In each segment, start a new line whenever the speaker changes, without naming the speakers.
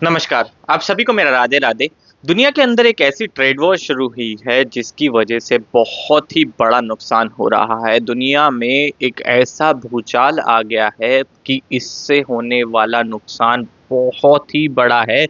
नमस्कार, आप सभी को मेरा राधे राधे। दुनिया के अंदर एक ऐसी ट्रेड वॉर शुरू हुई है जिसकी वजह से बहुत ही बड़ा नुकसान हो रहा है। दुनिया में एक ऐसा भूचाल आ गया है कि इससे होने वाला नुकसान बहुत ही बड़ा है।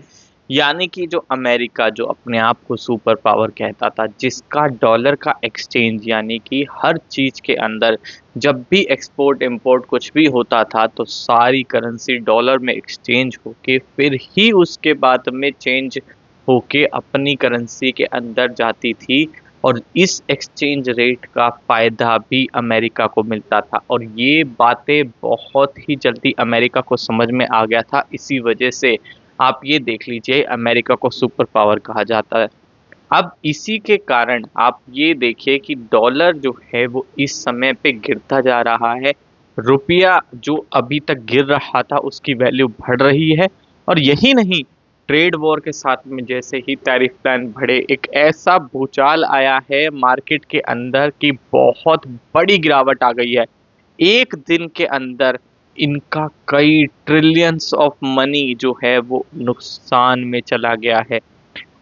यानी कि जो अमेरिका जो अपने आप को सुपर पावर कहता था, जिसका डॉलर का एक्सचेंज यानी कि हर चीज़ के अंदर जब भी एक्सपोर्ट इंपोर्ट कुछ भी होता था तो सारी करेंसी डॉलर में एक्सचेंज होके फिर ही उसके बाद में चेंज होके अपनी करेंसी के अंदर जाती थी। और इस एक्सचेंज रेट का फ़ायदा भी अमेरिका को मिलता था और ये बातें बहुत ही जल्दी अमेरिका को समझ में आ गया था। इसी वजह से आप ये देख लीजिए, अमेरिका को सुपर पावर कहा जाता है। अब इसी के कारण आप ये देखिए कि डॉलर जो है वो इस समय पे गिरता जा रहा है। रुपया जो अभी तक गिर रहा था उसकी वैल्यू बढ़ रही है। और यही नहीं, ट्रेड वॉर के साथ में जैसे ही टैरिफ प्लान बढ़े, एक ऐसा भूचाल आया है मार्केट के अंदर की बहुत बड़ी गिरावट आ गई है। एक दिन के अंदर इनका कई ट्रिलियंस ऑफ मनी जो है वो नुकसान में चला गया है।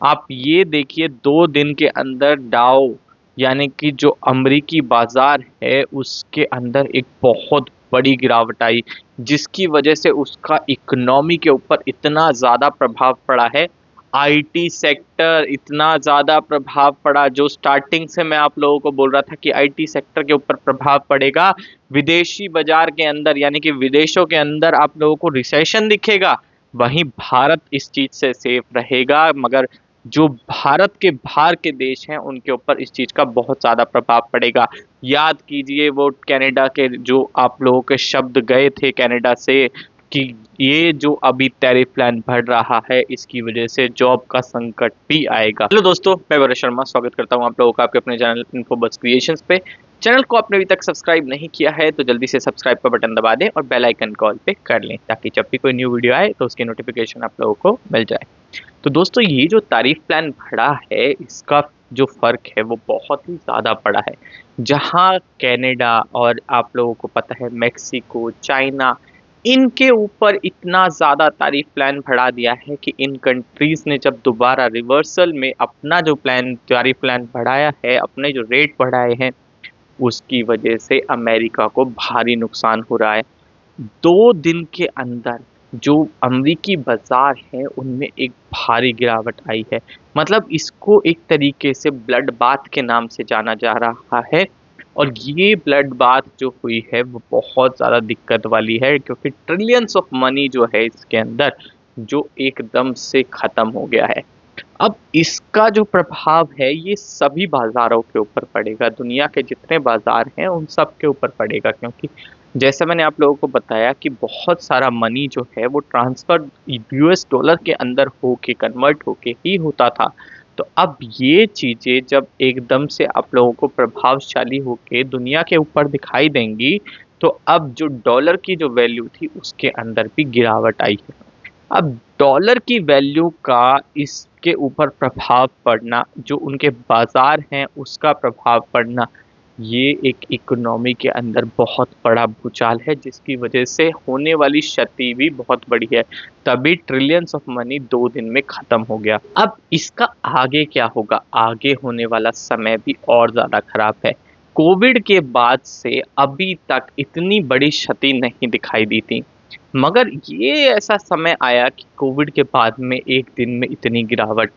आप ये देखिए, 2 दिन के अंदर डाउ यानी कि जो अमरीकी बाजार है उसके अंदर एक बहुत बड़ी गिरावट आई, जिसकी वजह से उसका इकोनॉमी के ऊपर इतना ज़्यादा प्रभाव पड़ा है। आईटी सेक्टर इतना ज़्यादा प्रभाव पड़ा, जो स्टार्टिंग से मैं आप लोगों को बोल रहा था कि आईटी सेक्टर के ऊपर प्रभाव पड़ेगा। विदेशी बाजार के अंदर यानी कि विदेशों के अंदर आप लोगों को रिसेशन दिखेगा, वहीं भारत इस चीज़ से सेफ रहेगा। मगर जो भारत के बाहर के देश हैं उनके ऊपर इस चीज़ का बहुत ज़्यादा प्रभाव पड़ेगा। याद कीजिए वो कनाडा के जो आप लोगों के शब्द गए थे कनाडा से कि ये जो अभी टैरिफ प्लान बढ़ रहा है इसकी वजह से जॉब का संकट भी आएगा। हेलो दोस्तों, मैं वरुण शर्मा स्वागत करता हूँ आप लोगों का आपके अपने चैनल इन्फोबस क्रिएशंस पे। चैनल को आपने अभी तक सब्सक्राइब नहीं किया है तो जल्दी से सब्सक्राइब का बटन दबा दें और बेल आइकन कॉल पे कर लें, ताकि जब भी कोई न्यू वीडियो आए तो उसकी नोटिफिकेशन आप लोगों को मिल जाए। तो दोस्तों, ये जो तारीफ प्लान बढ़ा है इसका जो फ़र्क है वो बहुत ही ज़्यादा बड़ा है। जहाँ कनाडा और आप लोगों को पता है मेक्सिको, चाइना, इनके ऊपर इतना ज़्यादा तारीफ प्लान बढ़ा दिया है कि इन कंट्रीज़ ने जब दोबारा रिवर्सल में अपना जो प्लान तारीफ प्लान बढ़ाया है, अपने जो रेट बढ़ाए हैं, उसकी वजह से अमेरिका को भारी नुकसान हो रहा है। 2 दिन के अंदर जो अमरीकी बाज़ार हैं, उनमें एक भारी गिरावट आई है। मतलब इसको एक तरीके से ब्लड बाथ के नाम से जाना जा रहा है। और ये ब्लड बाथ जो हुई है, वो बहुत ज़्यादा दिक्कत वाली है, क्योंकि ट्रिलियंस ऑफ मनी जो है इसके अंदर, जो एकदम से ख़त्म हो गया है। अब इसका जो प्रभाव है ये सभी बाज़ारों के ऊपर पड़ेगा, दुनिया के जितने बाज़ार हैं उन सब के ऊपर पड़ेगा, क्योंकि जैसा मैंने आप लोगों को बताया कि बहुत सारा मनी जो है वो ट्रांसफ़र यूएस डॉलर के अंदर होके कन्वर्ट होके ही होता था। तो अब ये चीज़ें जब एकदम से आप लोगों को प्रभावशाली होके दुनिया के ऊपर दिखाई देंगी, तो अब जो डॉलर की जो वैल्यू थी उसके अंदर भी गिरावट आई है। अब डॉलर की वैल्यू का इसके ऊपर प्रभाव पड़ना, जो उनके बाज़ार हैं उसका प्रभाव पड़ना, ये एक इकोनॉमी के अंदर बहुत बड़ा भूचाल है, जिसकी वजह से होने वाली क्षति भी बहुत बड़ी है। तभी ट्रिलियंस ऑफ मनी 2 दिन में ख़त्म हो गया। अब इसका आगे क्या होगा? आगे होने वाला समय भी और ज़्यादा ख़राब है। कोविड के बाद से अभी तक इतनी बड़ी क्षति नहीं दिखाई दी थी। मगर ये ऐसा समय आया कि कोविड के बाद में 1 दिन में इतनी गिरावट,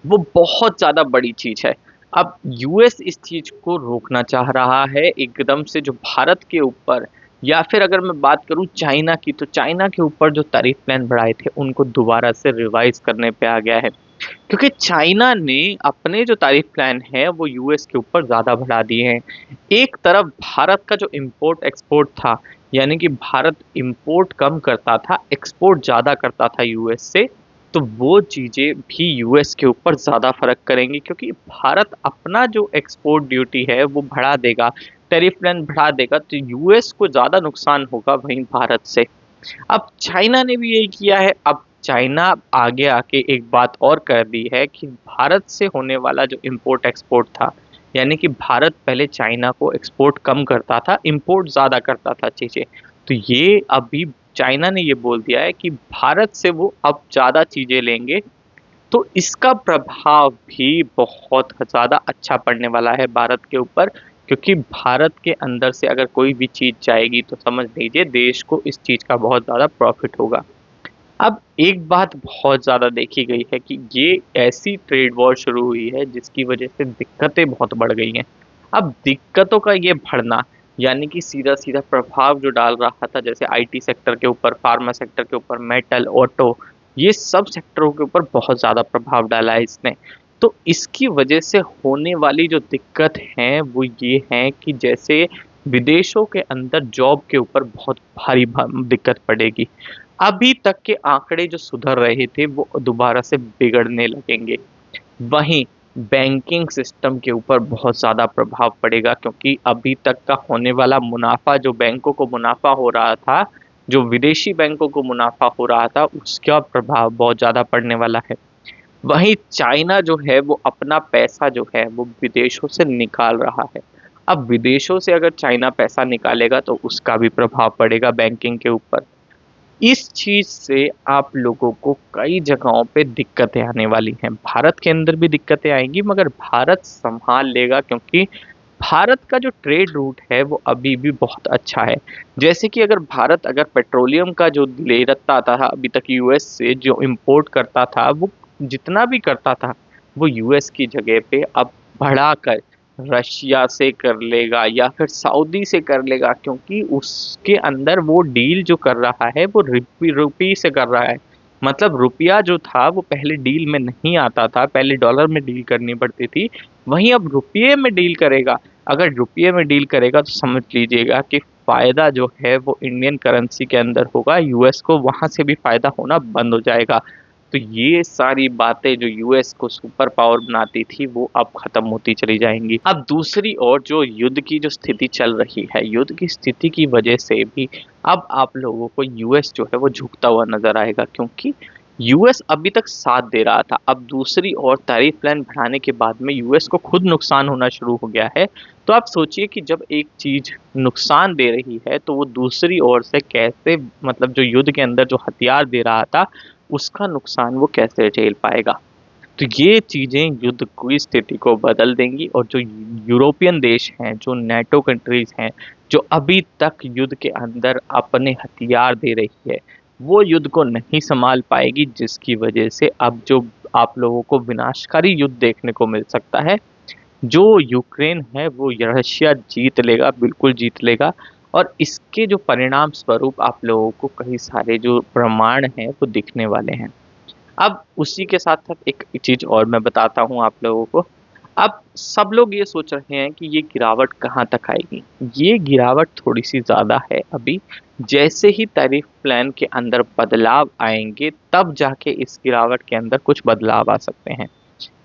वो बहुत ज़्यादा बड़ी चीज़ है। अब यूएस इस चीज़ को रोकना चाह रहा है एकदम से, जो भारत के ऊपर, या फिर अगर मैं बात करूँ चाइना की, तो चाइना के ऊपर जो टैरिफ प्लान बढ़ाए थे उनको दोबारा से रिवाइज़ करने पे आ गया है। क्योंकि चाइना ने अपने जो टैरिफ प्लान है वो यूएस के ऊपर ज़्यादा बढ़ा दिए हैं। एक तरफ भारत का जो इम्पोर्ट एक्सपोर्ट था, यानी कि भारत इम्पोर्ट कम करता था, एक्सपोर्ट ज़्यादा करता था यूएस से, तो वो चीज़ें भी यूएस के ऊपर ज़्यादा फ़र्क करेंगी, क्योंकि भारत अपना जो एक्सपोर्ट ड्यूटी है वो बढ़ा देगा, टैरिफ प्लान बढ़ा देगा, तो यूएस को ज़्यादा नुकसान होगा वहीं भारत से। अब चाइना ने भी यही किया है। अब चाइना आगे आके एक बात और कर दी है कि भारत से होने वाला जो इम्पोर्ट एक्सपोर्ट था, यानी कि भारत पहले चाइना को एक्सपोर्ट कम करता था, इम्पोर्ट ज़्यादा करता था चीज़ें, तो ये अभी चाइना ने ये बोल दिया है कि भारत से वो अब ज़्यादा चीज़ें लेंगे, तो इसका प्रभाव भी बहुत ज़्यादा अच्छा पड़ने वाला है भारत के ऊपर, क्योंकि भारत के अंदर से अगर कोई भी चीज़ जाएगी तो समझ लीजिए देश को इस चीज़ का बहुत ज़्यादा प्रॉफिट होगा। अब एक बात बहुत ज़्यादा देखी गई है कि ये ऐसी ट्रेड वॉर शुरू हुई है जिसकी वजह से दिक्कतें बहुत बढ़ गई हैं। अब दिक्कतों का ये बढ़ना यानी कि सीधा-सीधा प्रभाव जो डाल रहा था, जैसे आईटी सेक्टर के ऊपर, फार्मा सेक्टर के ऊपर, मेटल, ऑटो, ये सब सेक्टरों के ऊपर बहुत ज़्यादा प्रभाव डाला है इसने। तो इसकी वजह से होने वाली जो दिक्कत है वो ये है कि जैसे विदेशों के अंदर जॉब के ऊपर बहुत भारी दिक्कत पड़ेगी। अभी तक के आंकड़े जो सुधर रहे थे वो दोबारा से बिगड़ने लगेंगे। वहीं बैंकिंग सिस्टम के ऊपर बहुत ज़्यादा प्रभाव पड़ेगा, क्योंकि अभी तक का होने वाला मुनाफा, जो बैंकों को मुनाफा हो रहा था, जो विदेशी बैंकों को मुनाफा हो रहा था, उसका प्रभाव बहुत ज़्यादा पड़ने वाला है। वहीं चाइना जो है वो अपना पैसा जो है वो विदेशों से निकाल रहा है। अब विदेशों से अगर चाइना पैसा निकालेगा तो उसका भी प्रभाव पड़ेगा बैंकिंग के ऊपर। इस चीज़ से आप लोगों को कई जगहों पे दिक्कतें आने वाली हैं। भारत के अंदर भी दिक्कतें आएँगी, मगर भारत सँभाल लेगा, क्योंकि भारत का जो ट्रेड रूट है वो अभी भी बहुत अच्छा है। जैसे कि अगर भारत अगर पेट्रोलियम का जो ले रहा था अभी तक यूएस से, जो इम्पोर्ट करता था, वो जितना भी करता था वो यूएस की जगह पे अब बढ़ाकर रशिया से कर लेगा या फिर सऊदी से कर लेगा, क्योंकि उसके अंदर वो डील जो कर रहा है वो रुपी से कर रहा है। मतलब रुपया जो था वो पहले डील में नहीं आता था, पहले डॉलर में डील करनी पड़ती थी, वहीं अब रुपये में डील करेगा। अगर रुपये में डील करेगा तो समझ लीजिएगा कि फ़ायदा जो है वो इंडियन करेंसी के अंदर होगा, यूएस को वहाँ से भी फ़ायदा होना बंद हो जाएगा। तो ये सारी बातें जो यूएस को सुपर पावर बनाती थी वो अब खत्म होती चली जाएंगी। अब दूसरी ओर जो युद्ध की जो स्थिति चल रही है, युद्ध की स्थिति की वजह से भी अब आप लोगों को यूएस जो है वो झुकता हुआ नजर आएगा, क्योंकि यूएस अभी तक साथ दे रहा था। अब दूसरी ओर टैरिफ प्लान बढ़ाने के बाद में यूएस को खुद नुकसान होना शुरू हो गया है। तो आप सोचिए कि जब एक चीज नुकसान दे रही है तो वो दूसरी ओर से कैसे, मतलब जो युद्ध के अंदर जो हथियार दे रहा था उसका नुकसान वो कैसे झेल पाएगा। तो ये चीज़ें युद्ध की स्थिति को बदल देंगी, और जो यूरोपियन देश हैं, जो नेटो कंट्रीज़ हैं, जो अभी तक युद्ध के अंदर अपने हथियार दे रही है, वो युद्ध को नहीं सँभाल पाएगी, जिसकी वजह से अब जो आप लोगों को विनाशकारी युद्ध देखने को मिल सकता है। जो यूक्रेन है वो रशिया जीत लेगा, बिल्कुल जीत लेगा, और इसके जो परिणाम स्वरूप आप लोगों को कई सारे जो प्रमाण हैं वो दिखने वाले हैं। अब उसी के साथ-साथ एक चीज़ और मैं बताता हूँ आप लोगों को। अब सब लोग ये सोच रहे हैं कि ये गिरावट कहाँ तक आएगी? ये गिरावट थोड़ी-सी ज़्यादा है अभी। जैसे ही टैरिफ प्लान के अंदर बदलाव आएँगे, तब जाके इस गिरावट के अंदर कुछ बदलाव आ सकते हैं।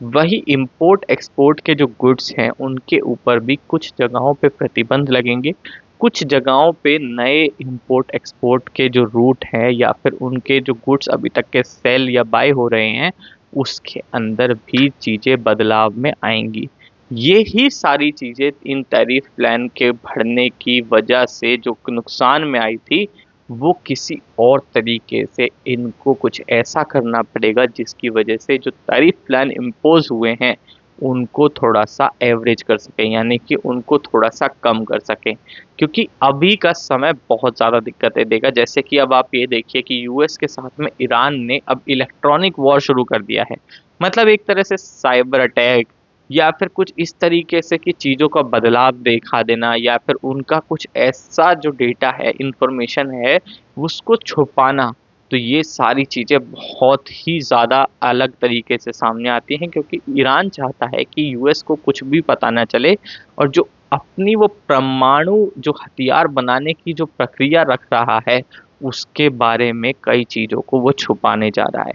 वही इम्पोर्ट एक्सपोर्ट के जो गुड्स हैं उनके ऊपर भी कुछ जगहों पे प्रतिबंध लगेंगे। कुछ जगहों पे नए इम्पोर्ट एक्सपोर्ट के जो रूट हैं या फिर उनके जो गुड्स अभी तक के सेल या बाय हो रहे हैं, उसके अंदर भी चीज़ें बदलाव में आएँगी। ये ही सारी चीज़ें इन टैरिफ प्लान के बढ़ने की वजह से जो नुकसान में आई थी, वो किसी और तरीके से इनको कुछ ऐसा करना पड़ेगा जिसकी वजह से जो टैरिफ प्लान इम्पोज़ हुए हैं, उनको थोड़ा-सा एवरेज कर सकें, यानी कि उनको थोड़ा-सा कम कर सकें। क्योंकि अभी का समय बहुत ज़्यादा दिक्कतें देगा, जैसे कि अब आप ये देखिए कि यूएस के साथ में ईरान ने अब इलेक्ट्रॉनिक वॉर शुरू कर दिया है। मतलब एक तरह से साइबर अटैक या फिर कुछ इस तरीके से कि चीज़ों का बदलाव दिखा देना, या फिर उनका कुछ ऐसा जो डेटा है, इन्फॉर्मेशन है, उसको छुपाना। तो ये सारी चीज़ें बहुत ही ज़्यादा अलग तरीके से सामने आती हैं, क्योंकि ईरान चाहता है कि यूएस को कुछ भी पता ना चले, और जो अपनी वो परमाणु जो हथियार बनाने की जो प्रक्रिया रख रहा है, उसके बारे में कई चीज़ों को वो छुपाने जा रहा है।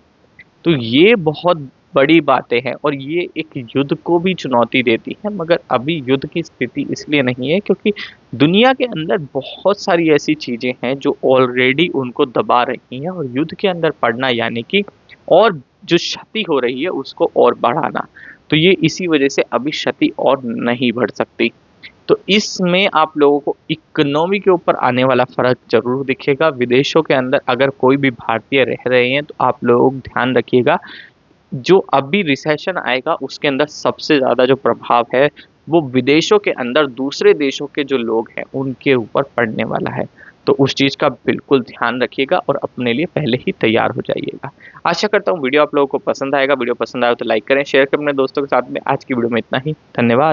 तो ये बहुत बड़ी बातें हैं, और ये एक युद्ध को भी चुनौती देती है, मगर अभी युद्ध की स्थिति इसलिए नहीं है क्योंकि दुनिया के अंदर बहुत सारी ऐसी चीज़ें हैं जो ऑलरेडी उनको दबा रही हैं, और युद्ध के अंदर पड़ना यानी कि और जो क्षति हो रही है उसको और बढ़ाना। तो ये इसी वजह से अभी क्षति और नहीं बढ़ सकती। तो इसमें आप लोगों को इकोनॉमी के ऊपर आने वाला फ़र्क ज़रूर दिखेगा। विदेशों के अंदर अगर कोई भी भारतीय रह रहे हैं तो आप लोग ध्यान रखिएगा, जो अभी रिसेशन आएगा उसके अंदर सबसे ज़्यादा जो प्रभाव है वो विदेशों के अंदर दूसरे देशों के जो लोग हैं उनके ऊपर पड़ने वाला है। तो उस चीज़ का बिल्कुल ध्यान रखिएगा और अपने लिए पहले ही तैयार हो जाइएगा। आशा करता हूँ वीडियो आप लोगों को पसंद आएगा। वीडियो पसंद आया तो लाइक करें, शेयर करें अपने दोस्तों के साथ में। आज की वीडियो में इतना ही। धन्यवाद।